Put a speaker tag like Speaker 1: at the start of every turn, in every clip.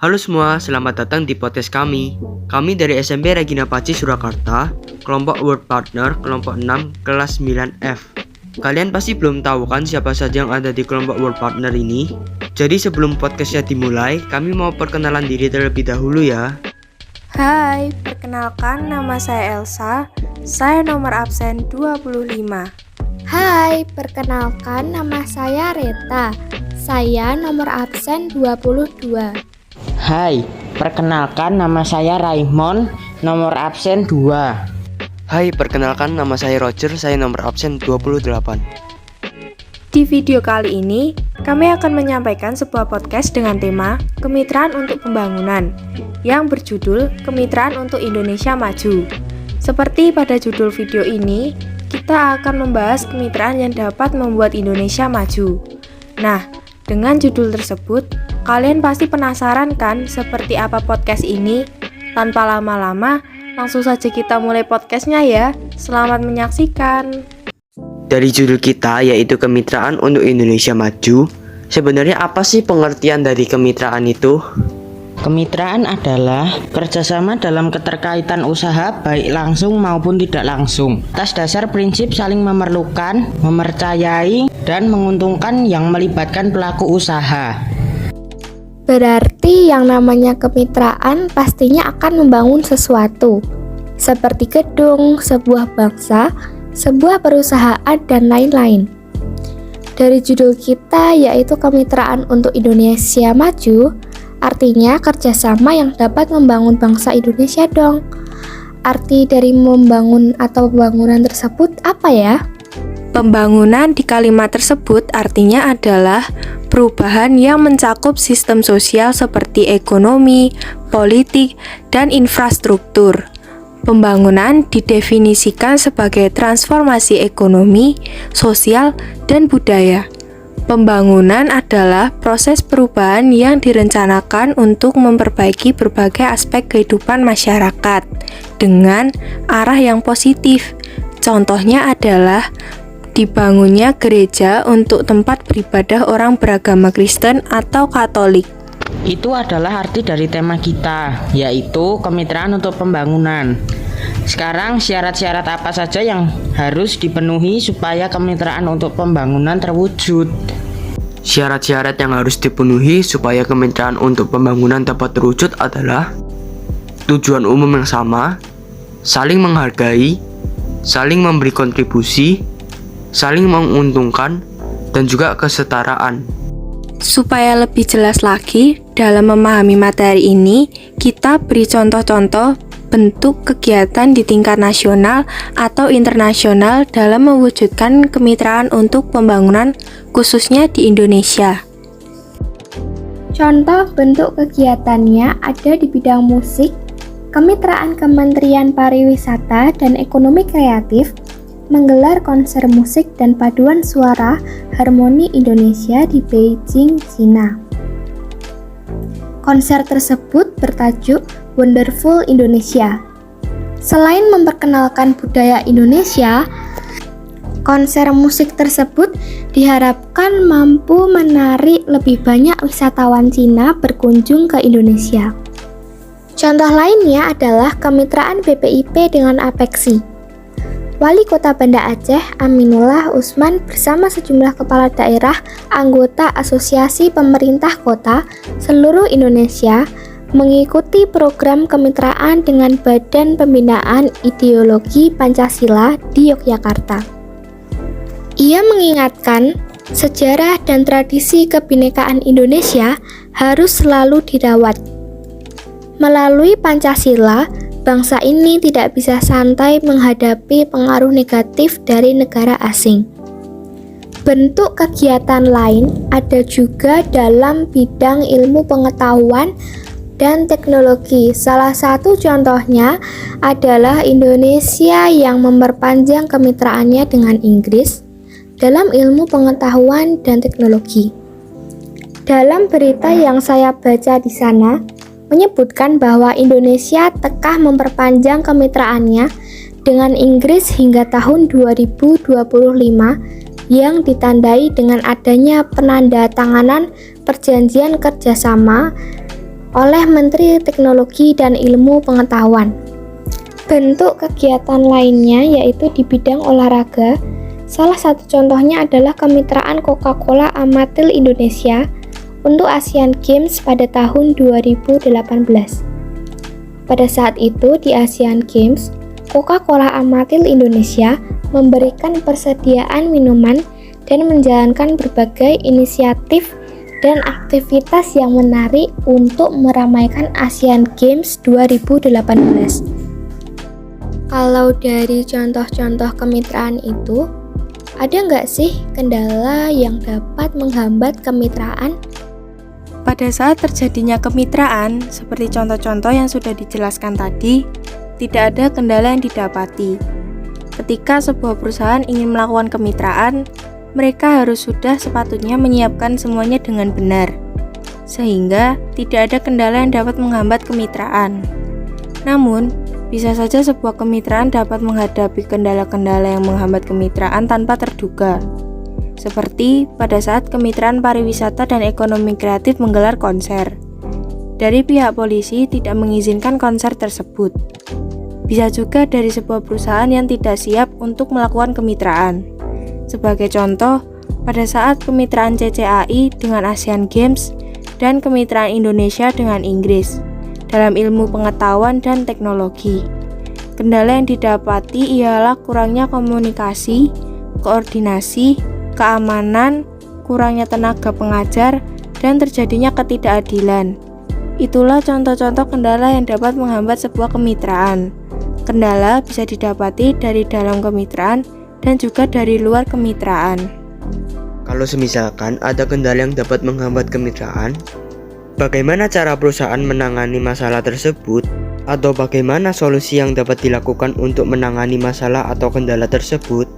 Speaker 1: Halo semua, selamat datang di podcast kami. Kami dari SMP Regina Paci Surakarta, kelompok World Partner, kelompok 6, kelas 9F. Kalian pasti belum tahu kan siapa saja yang ada di kelompok World Partner ini? Jadi sebelum podcastnya dimulai, kami mau perkenalan diri terlebih dahulu ya.
Speaker 2: Hai, perkenalkan nama saya Elsa, saya nomor absen 25.
Speaker 3: Hai, perkenalkan nama saya Reta, saya nomor absen 22.
Speaker 4: Hai, perkenalkan nama saya Raymond, nomor absen 2.
Speaker 1: Hai, perkenalkan nama saya Roger, saya nomor absen 28.
Speaker 2: Di video kali ini, kami akan menyampaikan sebuah podcast dengan tema Kemitraan untuk Pembangunan yang berjudul Kemitraan untuk Indonesia Maju. Seperti pada judul video ini, kita akan membahas kemitraan yang dapat membuat Indonesia maju. Nah, dengan judul tersebut, kalian pasti penasaran kan seperti apa podcast ini? Tanpa lama-lama, langsung saja kita mulai podcastnya ya. Selamat menyaksikan.
Speaker 1: Dari judul kita yaitu Kemitraan untuk Indonesia Maju, sebenarnya apa sih pengertian dari kemitraan itu?
Speaker 4: Kemitraan adalah kerjasama dalam keterkaitan usaha baik langsung maupun tidak langsung atas dasar prinsip saling memerlukan, mempercayai, dan menguntungkan yang melibatkan pelaku usaha.
Speaker 3: Berarti yang namanya kemitraan pastinya akan membangun sesuatu, seperti gedung, sebuah bangsa, sebuah perusahaan, dan lain-lain. Dari judul kita yaitu Kemitraan untuk Indonesia Maju, artinya kerjasama yang dapat membangun bangsa Indonesia dong. Arti dari membangun atau pembangunan tersebut apa ya?
Speaker 2: Pembangunan di kalimat tersebut artinya adalah perubahan yang mencakup sistem sosial seperti ekonomi, politik, dan infrastruktur. Pembangunan didefinisikan sebagai transformasi ekonomi, sosial, dan budaya. Pembangunan adalah proses perubahan yang direncanakan untuk memperbaiki berbagai aspek kehidupan masyarakat dengan arah yang positif. Contohnya adalah dibangunnya gereja untuk tempat beribadah orang beragama Kristen atau Katolik.
Speaker 4: Itu adalah arti dari tema kita, yaitu kemitraan untuk pembangunan. Sekarang syarat-syarat apa saja yang harus dipenuhi supaya kemitraan untuk pembangunan terwujud?
Speaker 1: Syarat-syarat yang harus dipenuhi supaya kemitraan untuk pembangunan dapat terwujud adalah tujuan umum yang sama, saling menghargai, saling memberi kontribusi, saling menguntungkan, dan juga kesetaraan.
Speaker 2: Supaya lebih jelas lagi dalam memahami materi ini, kita beri contoh-contoh bentuk kegiatan di tingkat nasional atau internasional dalam mewujudkan kemitraan untuk pembangunan khususnya di Indonesia.
Speaker 3: Contoh bentuk kegiatannya ada di bidang musik, kemitraan Kementerian Pariwisata dan Ekonomi Kreatif menggelar konser musik dan paduan suara Harmoni Indonesia di Beijing, Cina. Konser tersebut bertajuk Wonderful Indonesia. Selain memperkenalkan budaya Indonesia, konser musik tersebut diharapkan mampu menarik lebih banyak wisatawan Cina berkunjung ke Indonesia. Contoh lainnya adalah kemitraan BPIP dengan Apexi. Wali Kota Banda Aceh Aminullah Usman bersama sejumlah kepala daerah anggota Asosiasi Pemerintah Kota seluruh Indonesia mengikuti program kemitraan dengan Badan Pembinaan Ideologi Pancasila di Yogyakarta. Ia mengingatkan sejarah dan tradisi kebinekaan Indonesia harus selalu dirawat. Melalui Pancasila, bangsa ini tidak bisa santai menghadapi pengaruh negatif dari negara asing. Bentuk kegiatan lain ada juga dalam bidang ilmu pengetahuan dan teknologi. Salah satu contohnya adalah Indonesia yang memperpanjang kemitraannya dengan Inggris dalam ilmu pengetahuan dan teknologi. Dalam berita yang saya baca di sana, menyebutkan bahwa Indonesia tengah memperpanjang kemitraannya dengan Inggris hingga tahun 2025 yang ditandai dengan adanya penandatanganan perjanjian kerjasama oleh Menteri Teknologi dan Ilmu Pengetahuan. Bentuk kegiatan lainnya yaitu di bidang olahraga. Salah satu contohnya adalah kemitraan Coca-Cola Amatil Indonesia untuk Asian Games pada tahun 2018. Pada saat itu di Asian Games, Coca-Cola Amatil Indonesia memberikan persediaan minuman dan menjalankan berbagai inisiatif dan aktivitas yang menarik untuk meramaikan Asian Games 2018. Kalau dari contoh-contoh kemitraan itu, ada nggak sih kendala yang dapat menghambat kemitraan?
Speaker 2: Pada saat terjadinya kemitraan, seperti contoh-contoh yang sudah dijelaskan tadi, tidak ada kendala yang didapati. Ketika sebuah perusahaan ingin melakukan kemitraan, mereka harus sudah sepatutnya menyiapkan semuanya dengan benar, sehingga tidak ada kendala yang dapat menghambat kemitraan. Namun, bisa saja sebuah kemitraan dapat menghadapi kendala-kendala yang menghambat kemitraan tanpa terduga. Seperti pada saat kemitraan pariwisata dan ekonomi kreatif menggelar konser. Dari pihak polisi tidak mengizinkan konser tersebut. Bisa juga dari sebuah perusahaan yang tidak siap untuk melakukan kemitraan. Sebagai contoh, pada saat kemitraan CCAI dengan Asian Games dan kemitraan Indonesia dengan Inggris dalam ilmu pengetahuan dan teknologi. Kendala yang didapati ialah kurangnya komunikasi, koordinasi, keamanan, kurangnya tenaga pengajar, dan terjadinya ketidakadilan. Itulah contoh-contoh kendala yang dapat menghambat sebuah kemitraan. Kendala bisa didapati dari dalam kemitraan dan juga dari luar kemitraan.
Speaker 1: Kalau semisalkan ada kendala yang dapat menghambat kemitraan, bagaimana cara perusahaan menangani masalah tersebut? Atau bagaimana solusi yang dapat dilakukan untuk menangani masalah atau kendala tersebut?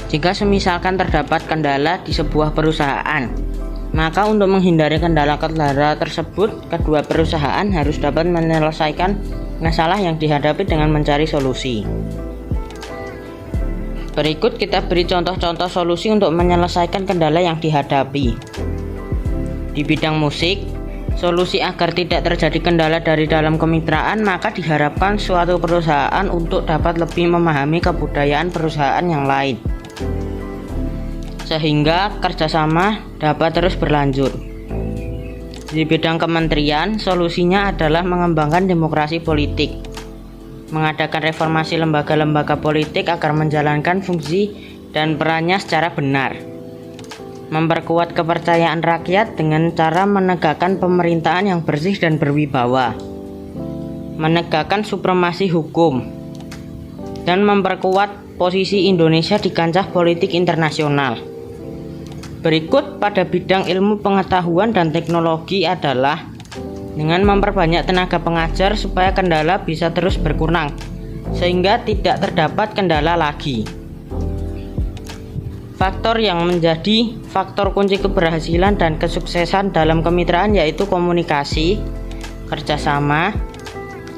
Speaker 4: Jika semisalkan terdapat kendala di sebuah perusahaan, maka untuk menghindari kendala-kendala tersebut, kedua perusahaan harus dapat menyelesaikan masalah yang dihadapi dengan mencari solusi. Berikut kita beri contoh-contoh solusi untuk menyelesaikan kendala yang dihadapi. Di bidang musik, solusi agar tidak terjadi kendala dari dalam kemitraan, maka diharapkan suatu perusahaan untuk dapat lebih memahami kebudayaan perusahaan yang lain, sehingga kerjasama dapat terus berlanjut. Di bidang kementerian, solusinya adalah mengembangkan demokrasi politik, mengadakan reformasi lembaga-lembaga politik agar menjalankan fungsi dan perannya secara benar, memperkuat kepercayaan rakyat dengan cara menegakkan pemerintahan yang bersih dan berwibawa, menegakkan supremasi hukum, dan memperkuat posisi Indonesia di kancah politik internasional. Berikut pada bidang ilmu pengetahuan dan teknologi adalah dengan memperbanyak tenaga pengajar supaya kendala bisa terus berkurang, sehingga tidak terdapat kendala lagi. Faktor yang menjadi faktor kunci keberhasilan dan kesuksesan dalam kemitraan yaitu komunikasi, kerjasama,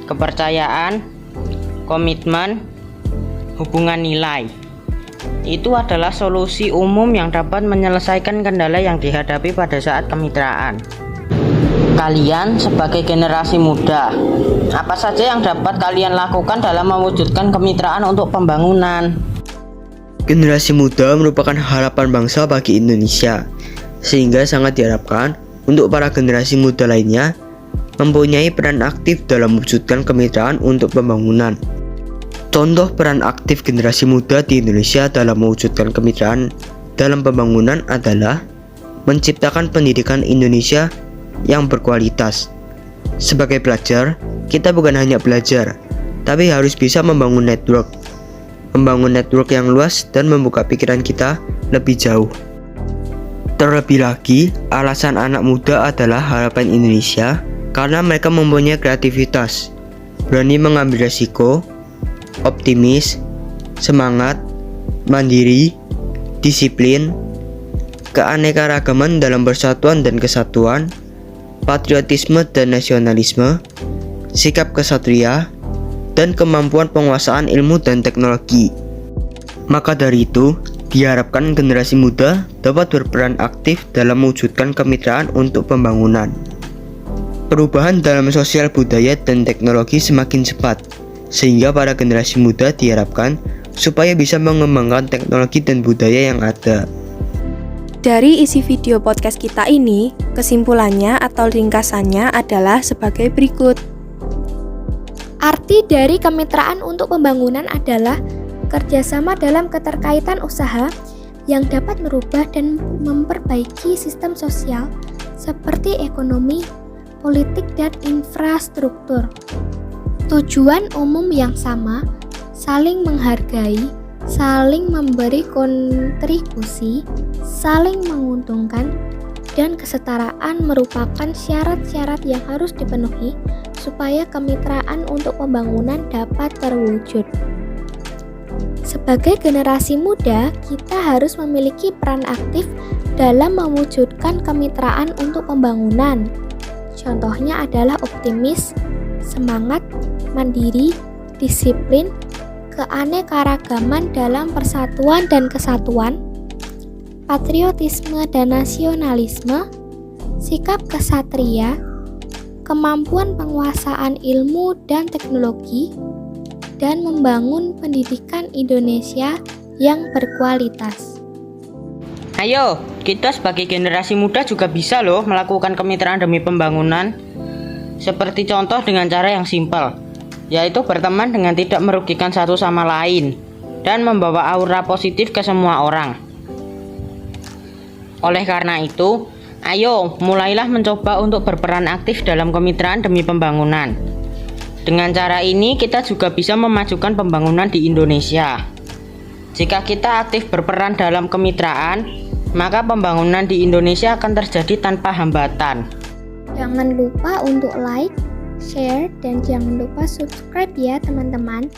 Speaker 4: kepercayaan, komitmen, hubungan nilai. Itu adalah solusi umum yang dapat menyelesaikan kendala yang dihadapi pada saat kemitraan. Kalian sebagai generasi muda, apa saja yang dapat kalian lakukan dalam mewujudkan kemitraan untuk pembangunan?
Speaker 1: Generasi muda merupakan harapan bangsa bagi Indonesia, sehingga sangat diharapkan untuk para generasi muda lainnya mempunyai peran aktif dalam mewujudkan kemitraan untuk pembangunan. Contoh peran aktif generasi muda di Indonesia dalam mewujudkan kemitraan dalam pembangunan adalah menciptakan pendidikan Indonesia yang berkualitas. Sebagai pelajar, kita bukan hanya belajar, tapi harus bisa membangun network yang luas dan membuka pikiran kita lebih jauh. Terlebih lagi, alasan anak muda adalah harapan Indonesia karena mereka mempunyai kreativitas, berani mengambil resiko, optimis, semangat, mandiri, disiplin, keanekaragaman dalam persatuan dan kesatuan, patriotisme dan nasionalisme, sikap kesatria, dan kemampuan penguasaan ilmu dan teknologi. Maka dari itu, diharapkan generasi muda dapat berperan aktif dalam mewujudkan kemitraan untuk pembangunan. Perubahan dalam sosial budaya dan teknologi semakin cepat, sehingga para generasi muda diharapkan supaya bisa mengembangkan teknologi dan budaya yang ada.
Speaker 2: Dari isi video podcast kita ini, kesimpulannya atau ringkasannya adalah sebagai berikut.
Speaker 3: Arti dari kemitraan untuk pembangunan adalah kerjasama dalam keterkaitan usaha yang dapat merubah dan memperbaiki sistem sosial seperti ekonomi, politik, dan infrastruktur. Tujuan umum yang sama, saling menghargai, saling memberi kontribusi, saling menguntungkan, dan kesetaraan merupakan syarat-syarat yang harus dipenuhi supaya kemitraan untuk pembangunan dapat terwujud. Sebagai generasi muda, kita harus memiliki peran aktif dalam mewujudkan kemitraan untuk pembangunan. Contohnya adalah optimis, semangat, mandiri, disiplin, keanekaragaman dalam persatuan dan kesatuan, patriotisme dan nasionalisme, sikap kesatria, kemampuan penguasaan ilmu dan teknologi, dan membangun pendidikan Indonesia yang berkualitas.
Speaker 4: Ayo, kita sebagai generasi muda juga bisa loh melakukan kemitraan demi pembangunan. Seperti contoh dengan cara yang simpel, yaitu berteman dengan tidak merugikan satu sama lain dan membawa aura positif ke semua orang. Oleh karena itu, ayo mulailah mencoba untuk berperan aktif dalam kemitraan demi pembangunan. Dengan cara ini kita juga bisa memajukan pembangunan di Indonesia. Jika kita aktif berperan dalam kemitraan, maka pembangunan di Indonesia akan terjadi tanpa hambatan.
Speaker 3: Jangan lupa untuk like, share, dan jangan lupa subscribe ya teman-teman.